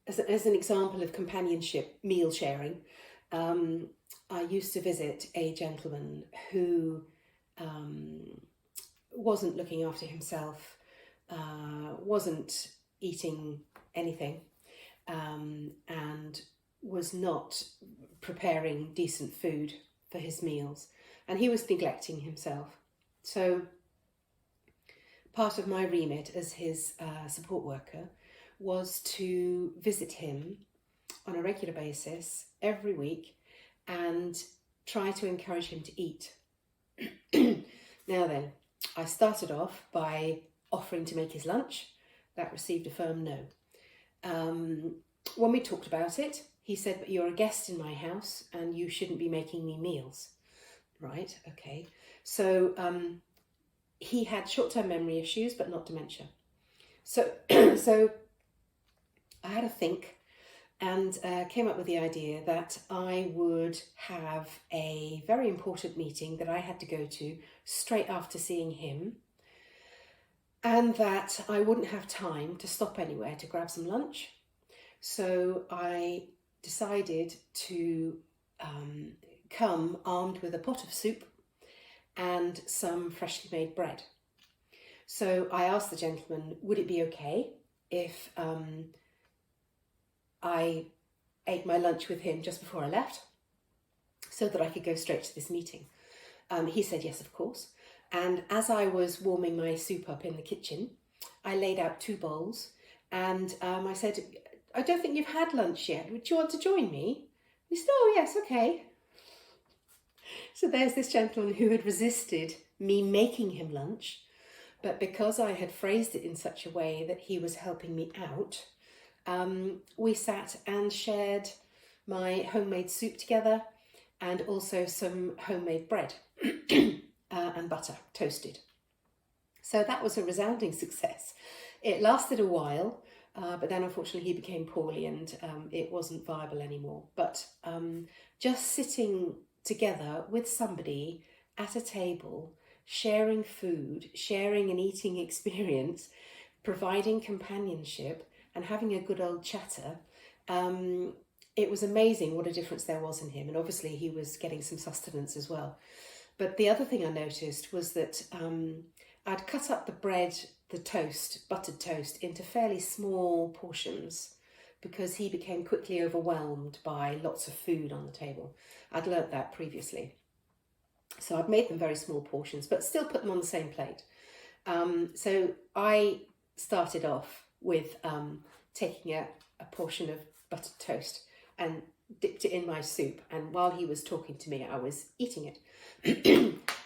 as an example of companionship meal sharing, I used to visit a gentleman who wasn't looking after himself, wasn't eating anything, and was not preparing decent food for his meals, and he was neglecting himself. So part of my remit as his support worker was to visit him on a regular basis every week and try to encourage him to eat. Now then, I started off by offering to make his lunch. That received a firm no. When we talked about it, he said, "But you're a guest in my house and you shouldn't be making me meals." Right, okay. So he had short-term memory issues, but not dementia. So, so I had a think and came up with the idea that I would have a very important meeting that I had to go to straight after seeing him, and that I wouldn't have time to stop anywhere to grab some lunch. So I decided to come armed with a pot of soup and some freshly made bread. So I asked the gentleman, would it be okay if I ate my lunch with him just before I left so that I could go straight to this meeting? He said yes, of course. And as I was warming my soup up in the kitchen, I laid out 2 bowls and I said, "I don't think you've had lunch yet. Would you want to join me?" He said, "Oh yes, okay." So there's this gentleman who had resisted me making him lunch, but because I had phrased it in such a way that he was helping me out, we sat and shared my homemade soup together and also some homemade bread and butter, toasted. So that was a resounding success. It lasted a while, but then unfortunately he became poorly and it wasn't viable anymore. But just sitting together with somebody at a table, sharing food, sharing an eating experience, providing companionship and having a good old chatter, it was amazing what a difference there was in him. And obviously he was getting some sustenance as well. But the other thing I noticed was that I'd cut up the bread, the toast, buttered toast, into fairly small portions because he became quickly overwhelmed by lots of food on the table. I'd learnt that previously. So I'd made them very small portions, but still put them on the same plate. So I started off with taking a portion of buttered toast and dipped it in my soup. And while he was talking to me, I was eating it.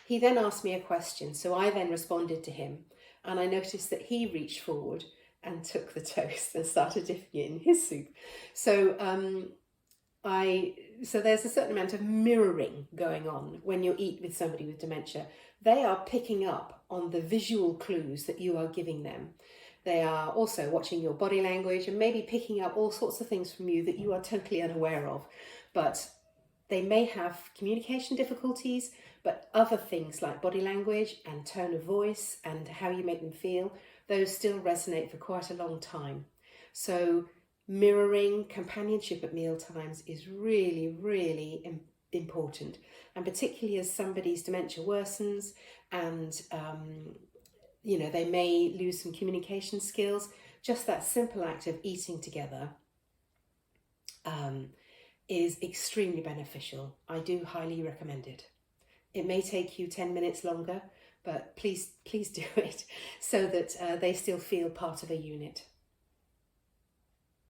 He then asked me a question. So I then responded to him. And I noticed that he reached forward and took the toast and started dipping it in his soup. So so there's a certain amount of mirroring going on when you eat with somebody with dementia. They are picking up on the visual clues that you are giving them. They are also watching your body language and maybe picking up all sorts of things from you that you are totally unaware of. But they may have communication difficulties, but other things like body language and tone of voice and how you make them feel, those still resonate for quite a long time. So mirroring companionship at meal times is really, really important. And particularly as somebody's dementia worsens and they may lose some communication skills, just that simple act of eating together is extremely beneficial. I do highly recommend it. It may take you 10 minutes longer, but please do it so that they still feel part of a unit.